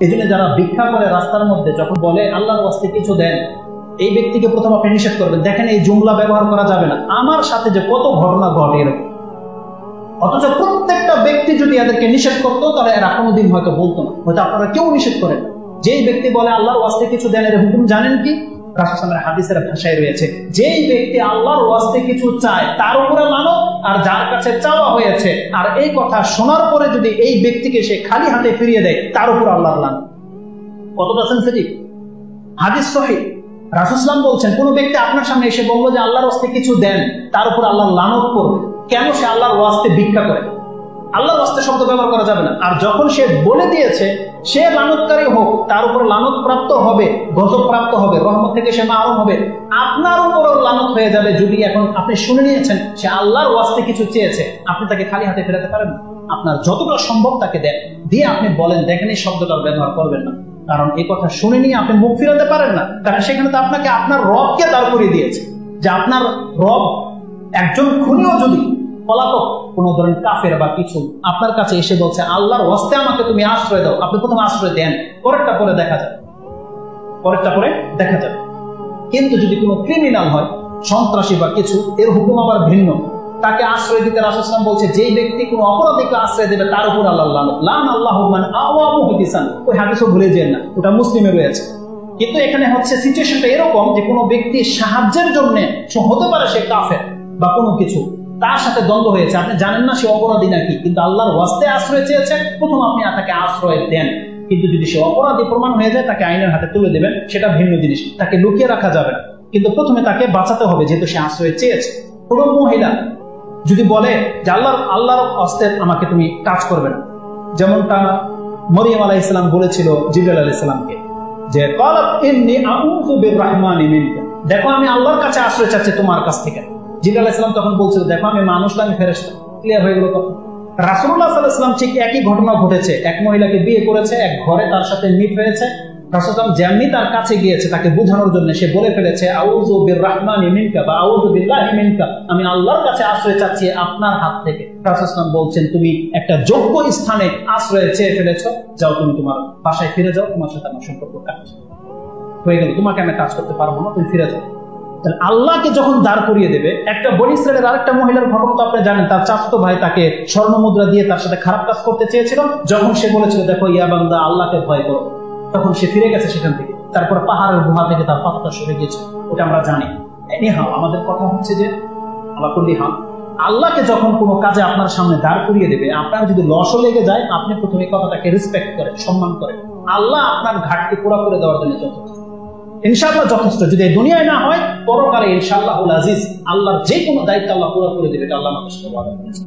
এই জন্য যারা ভিক্ষা করে রাস্তার মধ্যে যখন বলে আল্লাহর ওয়াস্তে কিছু দেন, এই ব্যক্তিকে প্রথম আপনি নিষেধ করবেন। দেখেন এই জুমলা ব্যবহার করা যাবে না। আমার সাথে যে কত ঘটনা ঘটে এরকম, অথচ প্রত্যেকটা ব্যক্তি যদি এদেরকে নিষেধ করতো তাহলে এরা কোনোদিন হয়তো বলতো না, হয়তো আপনারা কেউ নিষেধ করেন। যেই ব্যক্তি বলে আল্লাহর ওয়াস্তে কিছু দেন, এর হুকুম জানেন কি? রাসূল সাল্লাল্লাহু আলাইহি হাদিসের ভাষায় রয়েছে, যেই ব্যক্তি আল্লাহর ওয়াস্তে কিছু চায় তার উপরে লানত, আর যার কাছে চাওয়া হয়েছে আর এই কথা শোনার পরে যদি এই ব্যক্তিকে সে খালি হাতে ফিরিয়ে দেয় তার উপর আল্লাহর লানত। কতটা সেনসিটিভ হাদিস সহিহ। রাসূল সাল্লাল্লাহু আলাইহি বলছেন, কোন ব্যক্তি আপনার সামনে এসে বলল যে আল্লাহর ওয়াস্তে কিছু দেন, তার উপর আল্লাহর লানত পড়বে। কেন? সে আল্লাহর ওয়াস্তে ভিক্ষা করে। আল্লাহর ওয়াস্তে শব্দ ব্যবহার করা যাবে না। আর যখন সে বলে দিয়েছে সে লানতকারী হোক, তার উপর লানত প্রাপ্ত হবে, গজব প্রাপ্ত হবে, রহমত থেকে সে মাহরুম হবে, আপনার উপরও লানত হয়ে যাবে। যদি এখন আপনি শুনে নিয়েছেন সে আল্লাহর ওয়াস্তে কিছু চেয়েছে, আপনি তাকে খালি হাতে ফেরাতে পারেন না। আপনার যতটা সম্ভব তাকে দেন, দিয়ে আপনি বলেন দেখেন এই শব্দটার ব্যবহার করবেন না, কারণ এই কথা শুনে নিয়ে আপনি মুখ ফিরাতে পারেন না। কারণ সেখানে তো আপনাকে আপনার রবকে দাঁড় করিয়ে দিয়েছে, যে আপনার রব একজন খুনিও যদি পলাতক কোন ধরনের কাফের বা কিছু আপনার কাছে এসে বলছে আল্লাহর ওয়াস্তে আমাকে তুমি আশ্রয় দাও, আপনি প্রথম আশ্রয় দেন, পরেরটা পরে দেখা যাবে, পরেরটা পরে দেখা যাবে। কিন্তু যদি কোনো ক্রিমিনাল হয়, সন্ত্রাসী বা কিছু, এর হুকুম আবার ভিন্ন। তাকে আশ্রয় দিতে রাসূল সাল্লাল্লাহু আলাইহি ওয়াসাল্লাম বলছে যেই ব্যক্তি কোনো অপরাধীকে আশ্রয় দেবে তার উপর আল্লাহর লানত। লান আল্লাহু মান আওয়া মুহদিসান, ওই হাদিসও ভুলে যেন না, ওটা মুসলিমে রয়েছে। কিন্তু এখানে হচ্ছে সিচুয়েশনটা এরকম যে কোনো ব্যক্তি সাহায্যের জন্য হতে পারে সে কাফের বা কোনো কিছু, তার সাথে দ্বন্দ্ব হয়েছে, আপনি জানেন না সে অপরাধী নাকি, কিন্তু আল্লাহর ওয়াস্তে আশ্রয় চেয়েছে, প্রথম আপনি তাকে আশ্রয় দেন। কিন্তু যদি সে অপরাধী প্রমাণ হয়ে যায় তাকে আইনের হাতে তুলে দেবেন, সেটা ভিন্ন জিনিস, তাকে লুকিয়ে রাখা যাবে না। কিন্তু প্রথমে তাকে বাঁচাতে হবে, যেহেতু সে আশ্রয় চেয়েছে। কোনো মহিলা যদি বলে যে আল্লাহর ওয়াস্তে আমাকে তুমি টাচ করবে না, যেমনটা মরিয়ম আলাইহিস সালাম বলেছিল জিবরাইল আলাইহিস সালামকে, যে ক্বালাত ইন্নী আউযু বিররহমানি মিনকা, দেখো আমি আল্লাহর কাছে আশ্রয় চাচ্ছি তোমার কাছ থেকে। জিবরাইল আলাইহিস সালাম তখন বলছিল দেখো আমি মানুষ না, আমি ফেরেশতা। ক্লিয়ার হয়ে গেল কথা। রাসূলুল্লাহ সাল্লাল্লাহু আলাইহি ওয়াসাল্লাম ঠিক একই ঘটনা ঘটেছে, এক মহিলাকে বিয়ে করেছে, এক ঘরে তার সাথে মিট হয়েছে। রাসূল সাল্লাল্লাহু আলাইহি ওয়াসাল্লাম যেমনি তার কাছে গিয়েছে তাকে বোঝানোর জন্য, সে বলে ফেলেছে আউযু বিররহমানি মিনকা বা আউযু বিল্লাহি মিনকা, আমি আল্লাহর কাছে আশ্রয় চাচ্ছি আপনার হাত থেকে। রাসূল সাল্লাল্লাহু আলাইহি ওয়াসাল্লাম বলছেন তুমি একটা যোগ্য স্থানে আশ্রয় চেয়ে ফেলেছো, যাও তুমি তোমার বাসায় ফিরে যাও, তোমার সাথে আমার সম্পর্ক কাট হয়ে গেল, তোমাকে আমি কাজ করতে পারবো না, তুমি ফিরে যাও। আল্লাহকে যখন দাঁড় করিয়ে দেবে, একটা বনী ইসরাইলের আরেকটা মহিলার ঘটনা তো আপনি জানেন, তার চাচাতো ভাই তাকে স্বর্ণ মুদ্রা দিয়ে তার সাথে খারাপ কাজ করতে চেয়েছিল। যখন সে বলেছিল দেখো ইয়া বান্দা আল্লাহকে ভয় করো, তখন সে ফিরে গেছে সেখান থেকে। তারপর পাহাড়ের গুহা থেকে তার পাতা সরে গেছে, ওটা আমরা জানি। এনিহাও আমাদের কথা হচ্ছে যে আল্লাহকে যখন কোনো কাজে আপনার সামনে দাঁড় করিয়ে দেবে, আপনার যদি লসও লেগে যায়, আপনি প্রথমে কথাটাকে রেসপেক্ট করেন, সম্মান করেন। আল্লাহ আপনার ঘাটতি পুরা করে দেওয়ার জন্য যথেষ্ট, ইনশাআল্লাহ যথেষ্ট। যদি এই দুনিয়ায় না হয়, পরকালে ইনশাআল্লাহুল আজিজ আল্লাহর যে কোনো দায়িত্ব আল্লাহ পুরো করে দেবে, এটা আল্লাহ আমাদের সাথে ওয়াদা করেছেন।